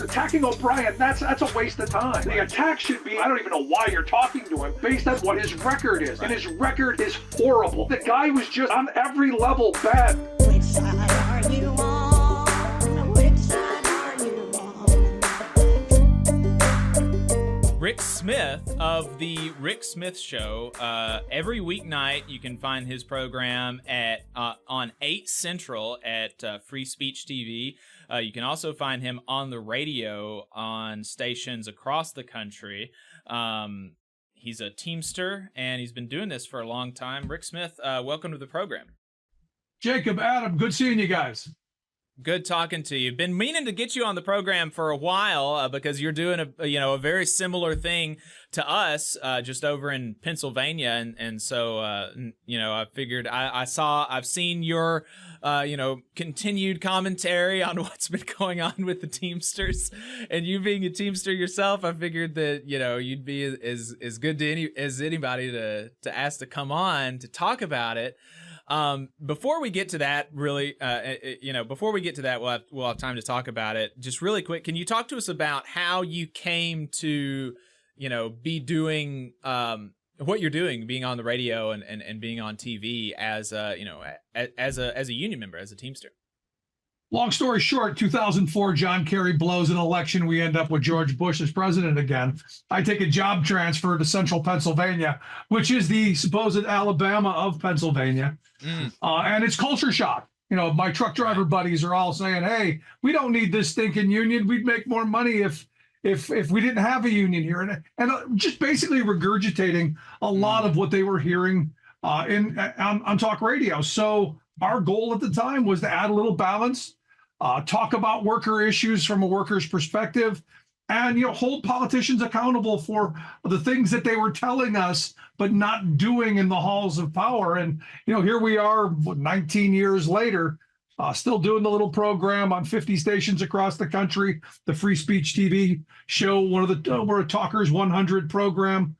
Attacking O'Brien, that's a waste of time. The attack should be, I don't even know why you're talking to him, based on what his record is. And his record is horrible. The guy was just on every level bad. Which side are you on? Which side are you on? Rick Smith of the Rick Smith Show. Every weeknight you can find his program at on 8 Central at Free Speech TV. You can also find him on the radio on stations across the country. He's a Teamster, and he's been doing this for a long time. Rick Smith, welcome to the program. Jacob, Adam, good seeing you guys. Good talking to you. Been meaning to get you on the program for a while because you're doing a very similar thing to us just over in Pennsylvania, and so I figured I've seen your continued commentary on what's been going on with the Teamsters, and you being a Teamster yourself, I figured that you'd be as good as anybody to ask to come on to talk about it. Before we get to that, we'll have time to talk about it. Just really quick, can you talk to us about how you came to, be doing, what you're doing, being on the radio and being on TV as a union member, as a Teamster? Long story short, 2004, John Kerry blows an election. We end up with George Bush as president again. I take a job transfer to central Pennsylvania, which is the supposed Alabama of Pennsylvania. And it's culture shock. My truck driver buddies are all saying, hey, we don't need this stinking union. We'd make more money if we didn't have a union here. And just basically regurgitating a lot of what they were hearing on talk radio. So our goal at the time was to add a little balance, talk about worker issues from a worker's perspective, and hold politicians accountable for the things that they were telling us but not doing in the halls of power. And here we are 19 years later, still doing the little program on 50 stations across the country, the Free Speech TV show, we're a Talkers 100 program.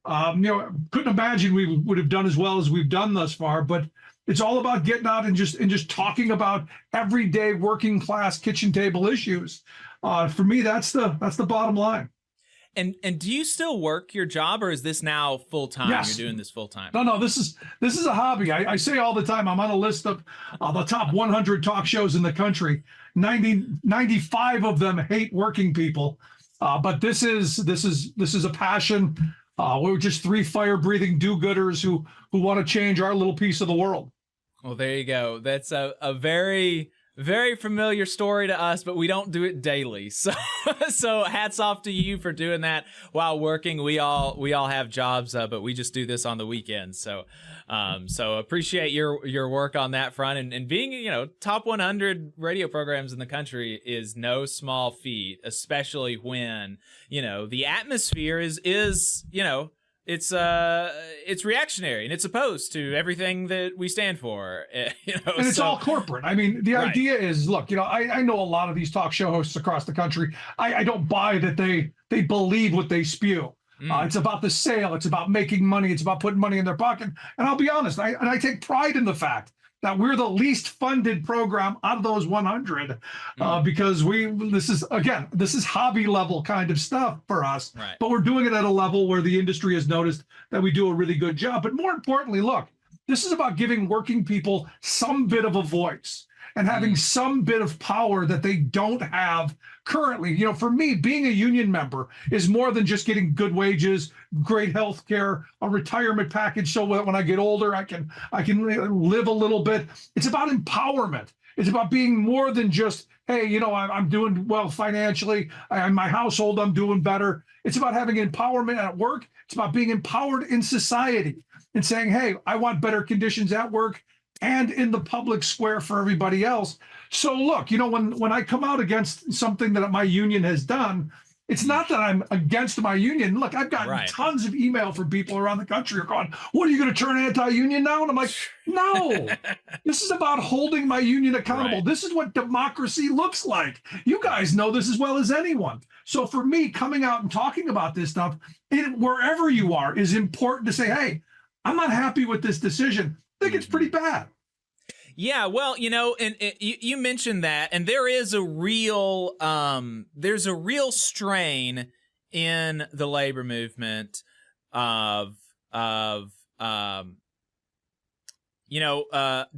Couldn't imagine we would have done as well as we've done thus far, but it's all about getting out and just talking about everyday working class kitchen table issues. For me, that's the bottom line. And do you still work your job, or is this now full time? Yes. You're doing this full time. No, this is a hobby. I say all the time, I'm on a list of the top 100 talk shows in the country. 95 of them hate working people, but this is a passion. We're just 3 fire-breathing do-gooders who want to change our little piece of the world. Well, there you go. That's a very, very familiar story to us, but we don't do it daily. So hats off to you for doing that while working. We all have jobs, but we just do this on the weekends. So appreciate your work on that front, and being, top 100 radio programs in the country is no small feat, especially when, the atmosphere is it's reactionary and it's opposed to everything that we stand for. And it's all corporate. I mean, the idea is, look, I know a lot of these talk show hosts across the country. I don't buy that they believe what they spew. It's about the sale. It's about making money. It's about putting money in their pocket. And I'll be honest, I take pride in the fact that we're the least funded program out of those 100 because this is hobby level kind of stuff for us, right. But we're doing it at a level where the industry has noticed that we do a really good job. But more importantly, look, this is about giving working people some bit of a voice and having some bit of power that they don't have currently. For me, being a union member is more than just getting good wages, great health care, a retirement package so that when I get older, I can live a little bit. It's about empowerment. It's about being more than just, hey, I'm doing well financially. In my household, I'm doing better. It's about having empowerment at work. It's about being empowered in society and saying, hey, I want better conditions at work and in the public square for everybody else. So look, when I come out against something that my union has done, it's not that I'm against my union. Look, I've gotten tons of email from people around the country who are going, what, are you going to turn anti-union now? And I'm like, no, this is about holding my union accountable. This is what democracy looks like. You guys know this as well as anyone. So for me, coming out and talking about this stuff, wherever you are, is important to say, hey, I'm not happy with this decision. I think it's pretty bad. Yeah, well, and you mentioned that, and there is a real there's a real strain in the labor movement of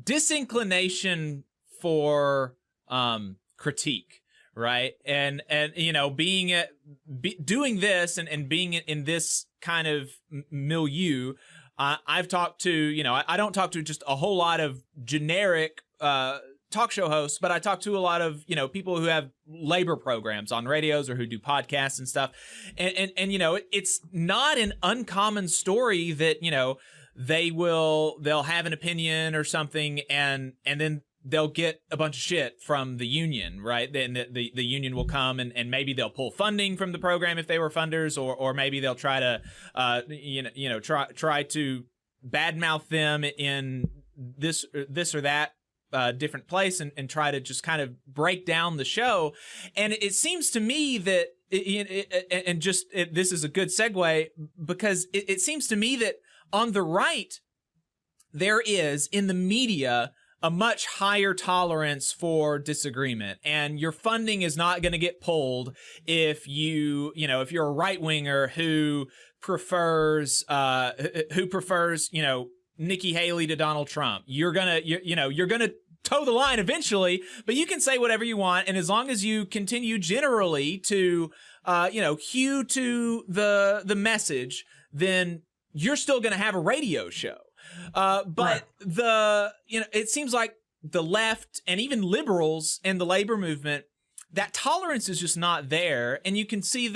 disinclination for critique, right? And doing this and being in this kind of milieu. I've talked to, I don't talk to just a whole lot of generic talk show hosts, but I talk to a lot of, people who have labor programs on radios or who do podcasts and stuff. And it's not an uncommon story that, they'll have an opinion or something and then they'll get a bunch of shit from the union, right? Then the union will come and maybe they'll pull funding from the program if they were funders, or maybe they'll try to, try to badmouth them in this or that different place and try to just kind of break down the show. And it seems to me that, this is a good segue, because it seems to me that on the right, there is in the media a much higher tolerance for disagreement, and your funding is not going to get pulled if if you're a right winger who prefers Nikki Haley to Donald Trump. You're gonna toe the line eventually, but you can say whatever you want, and as long as you continue generally to hew to the message, then you're still going to have a radio show. But right. It seems like the left and even liberals and the labor movement, that tolerance is just not there, and you can see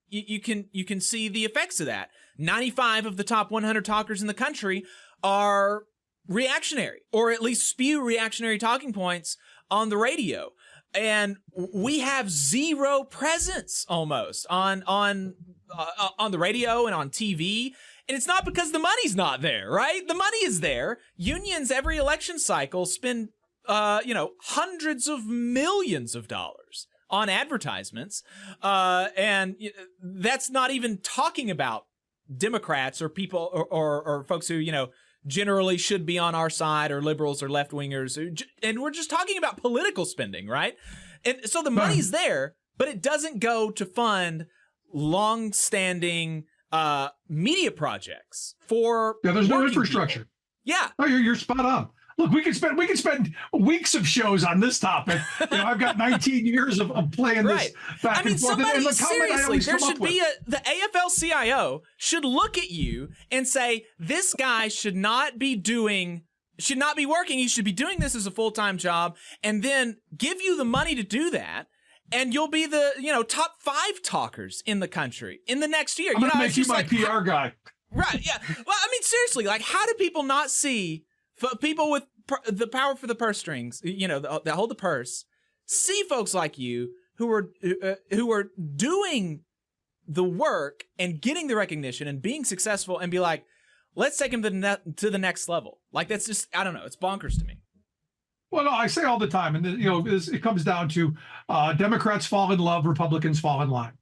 you can see the effects of that. 95 of the top 100 talkers in the country are reactionary, or at least spew reactionary talking points on the radio, and we have zero presence almost on the radio and on TV. And it's not because the money's not there, right? The money is there. Unions every election cycle spend, hundreds of millions of dollars on advertisements. And that's not even talking about Democrats or people or folks who, generally should be on our side, or liberals or left-wingers. And we're just talking about political spending, right? And so the money's there, but it doesn't go to fund long-standing media projects for there's no infrastructure. People. Yeah. Oh, you're spot on. Look, we could spend weeks of shows on this topic. I've got 19 years of playing this back and forth. Somebody, and seriously, there should be the AFL-CIO should look at you and say, this guy should not be working. He should be doing this as a full-time job, and then give you the money to do that. And you'll be the, top 5 talkers in the country in the next year. I'm going to make you my PR guy. Right, yeah. Well, I mean, seriously, how do people not see, people with the power for the purse strings, that hold the purse, see folks like you who are doing the work and getting the recognition and being successful, and be like, let's take him to the next level. That's just, I don't know, it's bonkers to me. Well, no, I say all the time, and it comes down to Democrats fall in love, Republicans fall in line.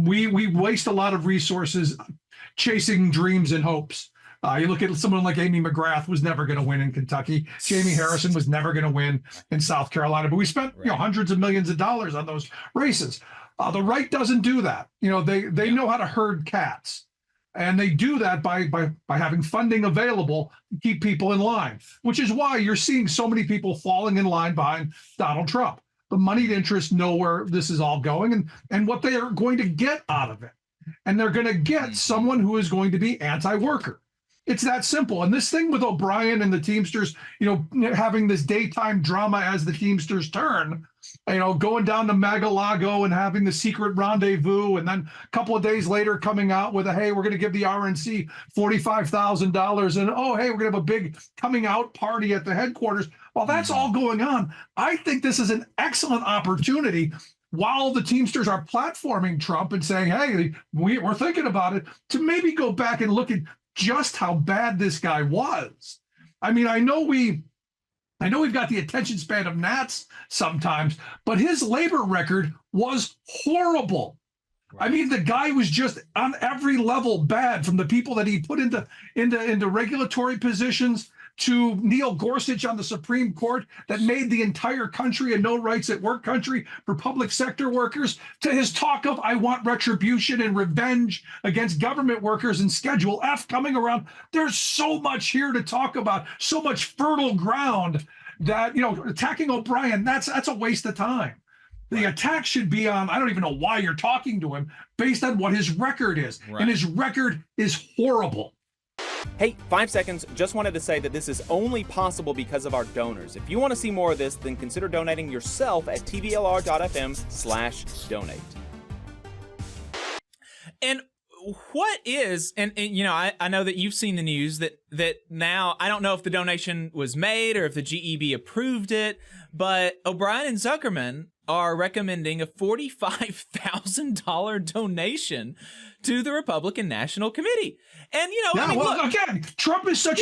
We waste a lot of resources chasing dreams and hopes. You look at someone like Amy McGrath was never going to win in Kentucky. Jamie Harrison was never going to win in South Carolina, but we spent hundreds of millions of dollars on those races. The right doesn't do that. They know how to herd cats. And they do that by having funding available to keep people in line, which is why you're seeing so many people falling in line behind Donald Trump. The moneyed interests know where this is all going and what they are going to get out of it. And they're going to get someone who is going to be anti-worker. It's that simple. And this thing with O'Brien and the Teamsters, having this daytime drama as the Teamsters turn, going down to Mar-a-Lago and having the secret rendezvous, and then a couple of days later coming out with hey, we're going to give the RNC $45,000, and hey, we're going to have a big coming out party at the headquarters. While that's all going on, I think this is an excellent opportunity while the Teamsters are platforming Trump and saying, hey, we're thinking about it, to maybe go back and look at just how bad this guy was. I mean, I know we've got the attention span of gnats sometimes, but his labor record was horrible. Right. I mean, the guy was just on every level bad, from the people that he put into regulatory positions to Neil Gorsuch on the Supreme Court that made the entire country a no rights at work country for public sector workers, to his talk of I want retribution and revenge against government workers and Schedule F coming around. There's so much here to talk about, so much fertile ground that, attacking O'Brien, that's a waste of time. The attack should be on, I don't even know why you're talking to him, based on what his record is. Right. And his record is horrible. Hey, 5 seconds. Just wanted to say that this is only possible because of our donors. If you want to see more of this, then consider donating yourself at tvlr.fm/donate. And what is, and I know that you've seen the news that now, I don't know if the donation was made or if the GEB approved it, but O'Brien and Zuckerman are recommending a $45,000 donation to the Republican National Committee. And, again, Trump is a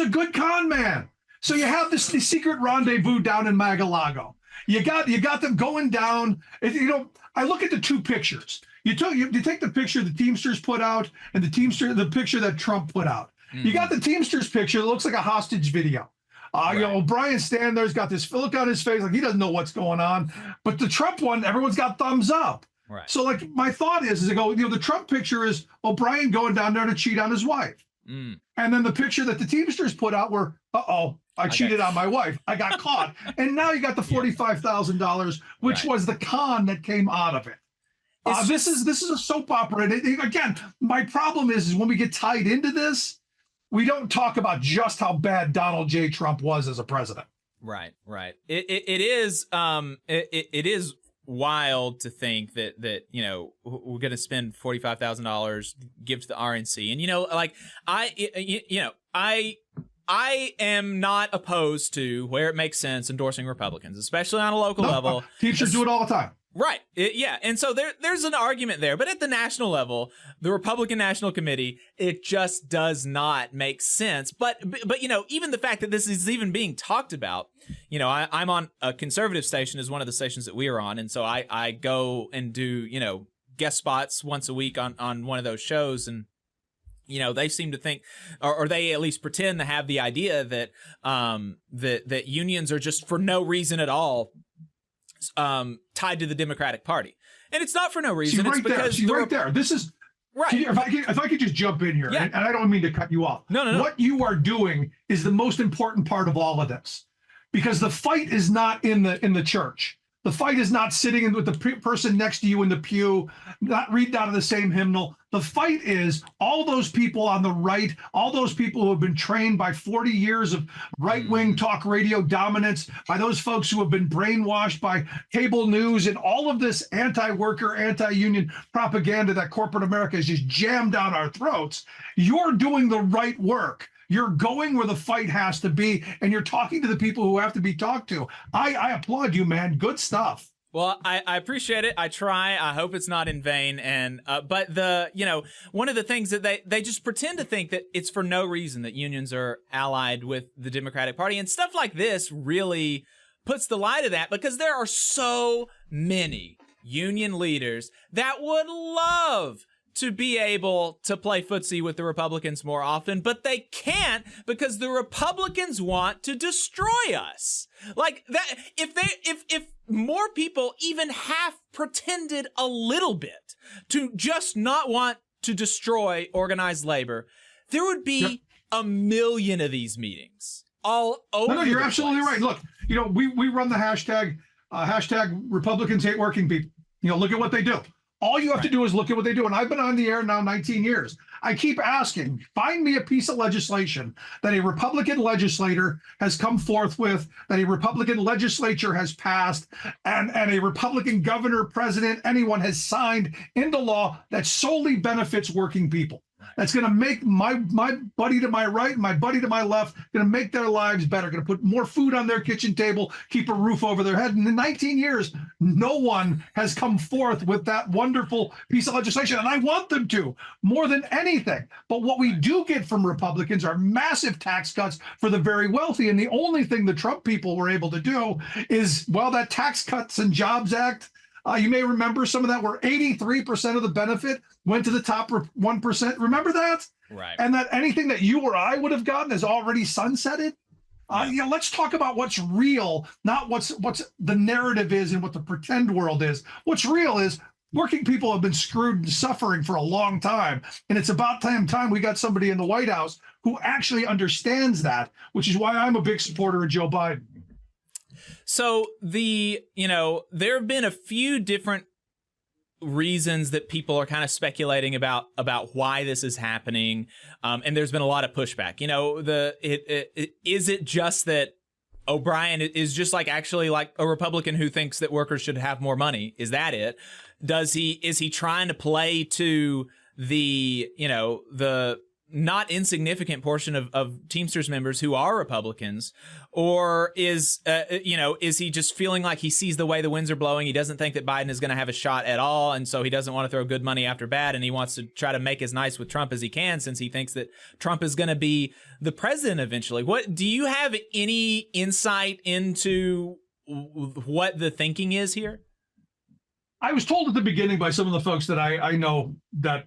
good con man. So you have this secret rendezvous down in Mar-a-Lago. You got them going down. I look at the two pictures. You take the picture the Teamsters put out and the picture that Trump put out. Mm-hmm. You got the Teamsters picture that looks like a hostage video. O'Brien standing there, he's got this look on his face like he doesn't know what's going on. But the Trump one, everyone's got thumbs up. Right. So my thought is the Trump picture is O'Brien going down there to cheat on his wife. Mm. And then the picture that the Teamsters put out were, I cheated on my wife. I got caught. And now you got the $45,000, which was the con that came out of it. This is a soap opera. And again, my problem is when we get tied into this, we don't talk about just how bad Donald J. Trump was as a president. Right. It is wild to think that we're going to spend $45,000, give to the RNC, and I am not opposed to, where it makes sense, endorsing Republicans, especially on a local level. Teachers do it all the time. Right. And so there's an argument there. But at the national level, the Republican National Committee, it just does not make sense. But even the fact that this is even being talked about, I'm on a conservative station, is one of the stations that we are on. And so I go and do, guest spots once a week on one of those shows. And, they seem to think, or they at least pretend to have the idea that that unions are just for no reason at all tied to the Democratic Party, and it's not for no reason. It's because there. This is right. If I could just jump in here, and I don't mean to cut you off. No. What you are doing is the most important part of all of this, because the fight is not in the church. The fight is not sitting with the person next to you in the pew, not reading out of the same hymnal. The fight is all those people on the right, all those people who have been trained by 40 years of right-wing talk radio dominance, by those folks who have been brainwashed by cable news and all of this anti-worker, anti-union propaganda that corporate America has just jammed down our throats. You're doing the right work. You're going where the fight has to be, and you're talking to the people who have to be talked to. I applaud you, man. Good stuff. Well, I appreciate it. I try. I hope it's not in vain. And but one of the things that they just pretend to think that it's for no reason that unions are allied with the Democratic Party, and stuff like this really puts the light of that, because there are so many union leaders that would love to be able to play footsie with the Republicans more often, but they can't because the Republicans want to destroy us. Like that, if more people even half pretended a little bit to just not want to destroy organized labor, there would be a million of these meetings all over. No, you're absolutely right. Look, we run the hashtag Republicans hate working people. Look at what they do. All you have to do is look at what they do. And I've been on the air now 19 years. I keep asking, find me a piece of legislation that a Republican legislator has come forth with, that a Republican legislature has passed, and a Republican governor, president, anyone has signed into law that solely benefits working people. That's going to make my buddy to my right, my buddy to my left, going to make their lives better, going to put more food on their kitchen table, keep a roof over their head. And in 19 years, no one has come forth with that wonderful piece of legislation. And I want them to, more than anything. But what we do get from Republicans are massive tax cuts for the very wealthy. And the only thing the Trump people were able to do is, that Tax Cuts and Jobs Act, You may remember some of that where 83% of the benefit went to the top 1%. Remember that? Right. And that anything that you or I would have gotten is already sunsetted. Let's talk about what's real, not what's the narrative is and what the pretend world is. What's real is working people have been screwed and suffering for a long time. And it's about time we got somebody in the White House who actually understands that, which is why I'm a big supporter of Joe Biden. So there have been a few different reasons that people are kind of speculating about why this is happening, and there's been a lot of pushback. Is it just that O'Brien is just actually a Republican who thinks that workers should have more money? Is that it? Is he trying to play to the not insignificant portion of Teamsters members who are Republicans, or is he just feeling like he sees the way the winds are blowing? He doesn't think that Biden is going to have a shot at all, and so he doesn't want to throw good money after bad, and he wants to try to make as nice with Trump as he can, since he thinks that Trump is going to be the president eventually. What do you have any insight into what the thinking is here? I was told at the beginning by some of the folks that I know that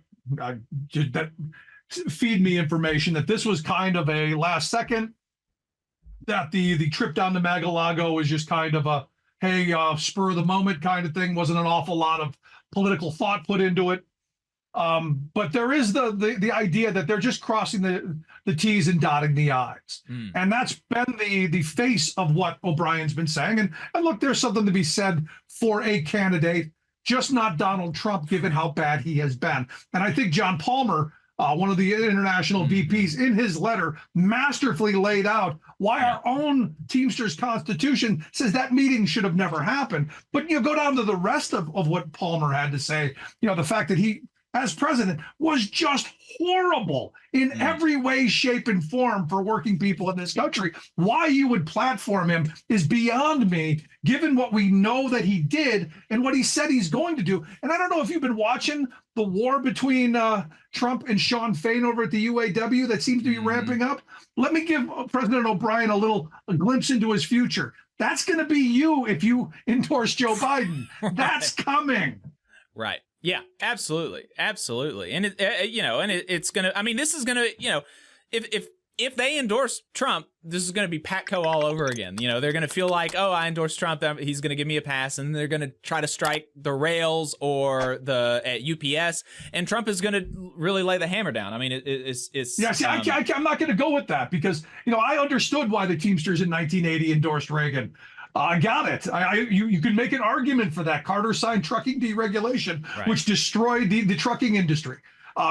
feed me information that this was kind of a last second, that the trip down to Mar-a-Lago was just kind of a, hey, spur of the moment kind of thing. Wasn't an awful lot of political thought put into it. But there is the idea that they're just crossing the T's and dotting the I's. And that's been the face of what O'Brien's been saying. And look, there's something to be said for a candidate, just not Donald Trump, given how bad he has been. And I think John Palmer, one of the international VPs, in his letter masterfully laid out why our own Teamsters Constitution says that meeting should have never happened. But go down to the rest of what Palmer had to say. The fact that he, as president, was just horrible in every way, shape, and form for working people in this country. Why you would platform him is beyond me, given what we know that he did and what he said he's going to do. And I don't know if you've been watching the war between Trump and Sean Fain over at the UAW that seems to be ramping up. Let me give President O'Brien a glimpse into his future. That's going to be you if you endorse Joe Biden. That's coming. Right. Yeah, absolutely. Absolutely. And it's going to, I mean, this is going to, if they endorse Trump, this is going to be Patco all over again. They're going to feel like, oh, I endorse Trump, he's going to give me a pass, and they're going to try to strike the rails or the UPS, and Trump is going to really lay the hammer down. I mean, it's yeah. See, I'm not going to go with that because I understood why the Teamsters in 1980 endorsed Reagan. I got it. You can make an argument for that. Carter signed trucking deregulation, right, which destroyed the trucking industry.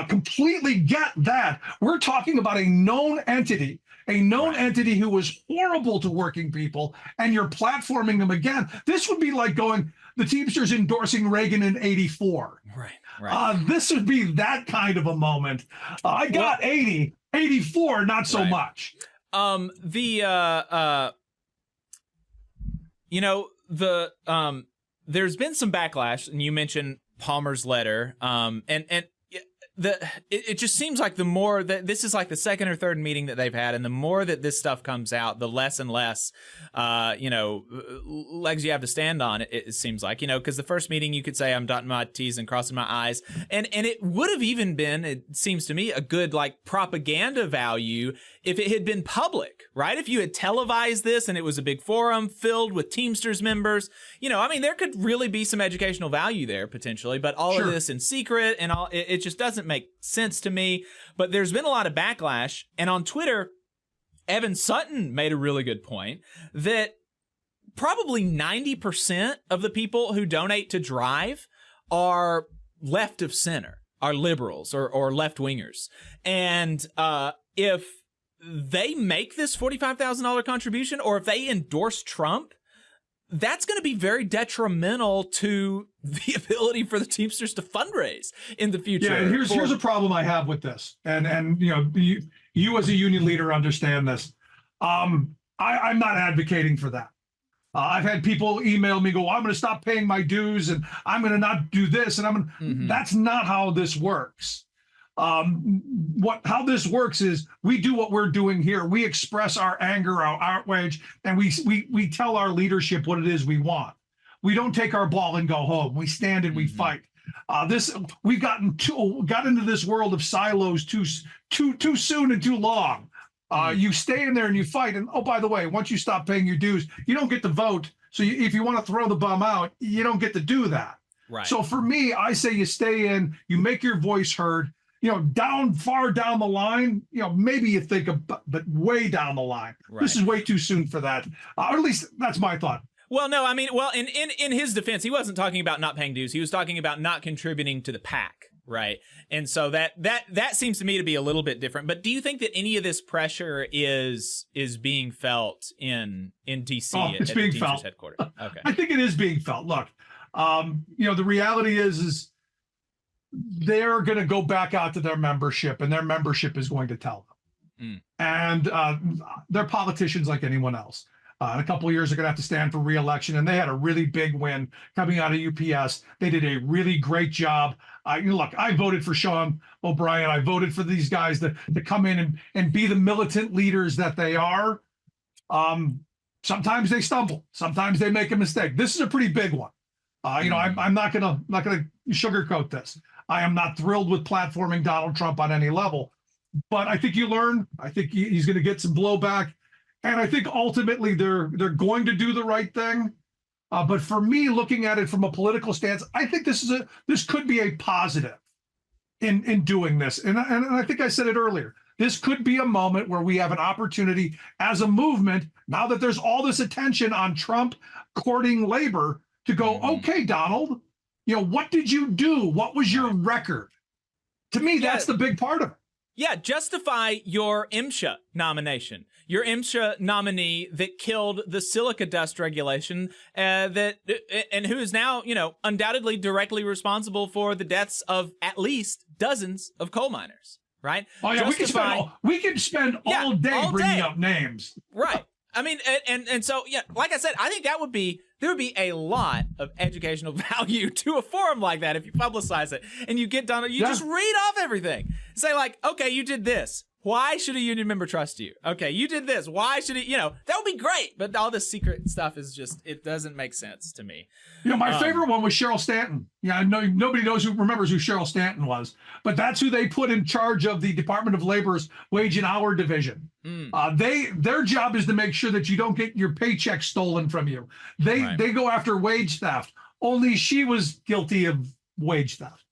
Completely get that. We're talking about a known entity entity who was horrible to working people, and you're platforming them again. This would be like the Teamsters endorsing Reagan in 84. Right. This would be that kind of a moment. I got 80, 84, not so much. There's been some backlash, and you mentioned Palmer's letter, it just seems like the more that this is like the second or third meeting that they've had, and the more that this stuff comes out, the less and less, legs you have to stand on. It seems like, because the first meeting you could say I'm dotting my T's and crossing my I's, and it would have even been, it seems to me, a good propaganda value if it had been public, right? If you had televised this and it was a big forum filled with Teamsters members, there could really be some educational value there potentially, but all of this in secret and all, it just doesn't make sense to me. But there's been a lot of backlash, and on Twitter, Evan Sutton made a really good point that probably 90% of the people who donate to Drive are left of center, are liberals or left-wingers. And if they make this $45,000 contribution, or if they endorse Trump, that's going to be very detrimental to the ability for the Teamsters to fundraise in the future. Yeah, and here's a problem I have with this, and you as a union leader understand this. I'm not advocating for that. I've had people email me, I'm going to stop paying my dues, and I'm going to not do this, and that's not how this works. How this works is we do what we're doing here. We express our anger, our outrage, and we tell our leadership what it is we want. we don't take our ball and go home. We stand and we fight. We've got into this world of silos too soon and too long. You stay in there and you fight. And oh, by the way, once you stop paying your dues, you don't get to vote. So if you want to throw the bum out, you don't get to do that. Right. So for me, I say you stay in, you make your voice heard. Far down the line, maybe you think about, but way down the line. Right. This is way too soon for that. Or at least that's my thought. Well, no, I mean, in his defense, he wasn't talking about not paying dues. He was talking about not contributing to the PAC, right? And so that seems to me to be a little bit different. But do you think that any of this pressure is being felt in DC it's at being the Teamsters felt. headquarters? Okay. I think it is being felt. Look, the reality is they're going to go back out to their membership, and their membership is going to tell them. And they're politicians like anyone else. In a couple of years, they're going to have to stand for re-election, and they had a really big win coming out of UPS. They did a really great job. Look, I voted for Sean O'Brien. I voted for these guys to come in and be the militant leaders that they are. Sometimes they stumble. Sometimes they make a mistake. This is a pretty big one. I'm not gonna sugarcoat this. I am not thrilled with platforming Donald Trump on any level, but I think you learn. I think he's going to get some blowback. And I think ultimately they're going to do the right thing. But for me, looking at it from a political stance, I think this could be a positive in doing this. And I think I said it earlier. This could be a moment where we have an opportunity as a movement, now that there's all this attention on Trump courting labor, to go, okay, Donald, what did you do? What was your record? To me, that's the big part of it. Yeah, justify your MSHA nomination. Your MSHA nominee that killed the silica dust regulation, and who is now, undoubtedly directly responsible for the deaths of at least dozens of coal miners, right? Oh yeah, we can spend all day bringing up names. Right. I mean, and so, yeah, like I said, I think there would be a lot of educational value to a forum like that if you publicize it and you get done, just read off everything. Say like, okay, you did this. Why should a union member trust you? Okay, you did this. Why should he, that would be great. But all this secret stuff is just, it doesn't make sense to me. My favorite one was Cheryl Stanton. Yeah, I know nobody remembers who Cheryl Stanton was, but that's who they put in charge of the Department of Labor's Wage and Hour Division. Their job is to make sure that you don't get your paycheck stolen from you. They go after wage theft. Only she was guilty of wage theft.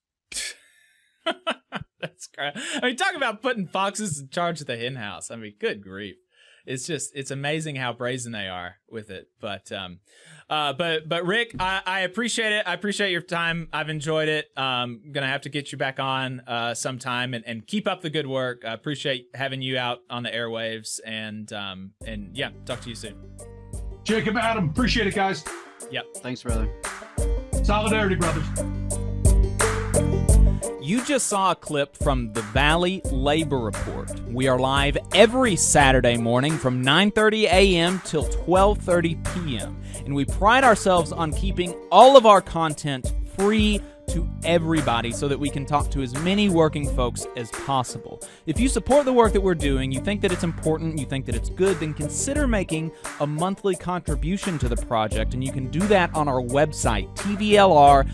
That's great. I mean, talk about putting foxes in charge of the hen house. I mean, good grief. It's amazing how brazen they are with it. But Rick, I appreciate it. I appreciate your time. I've enjoyed it. Gonna have to get you back on sometime and keep up the good work. I appreciate having you out on the airwaves, and yeah, talk to you soon. Jacob, Adam, appreciate it, guys. Yep. Thanks, brother. Solidarity, brothers. You just saw a clip from the Valley Labor Report. We are live every Saturday morning from 9:30 a.m. till 12:30 p.m. And we pride ourselves on keeping all of our content free to everybody so that we can talk to as many working folks as possible. If you support the work that we're doing, you think that it's important, you think that it's good, then consider making a monthly contribution to the project, and you can do that on our website, tvlr.fm.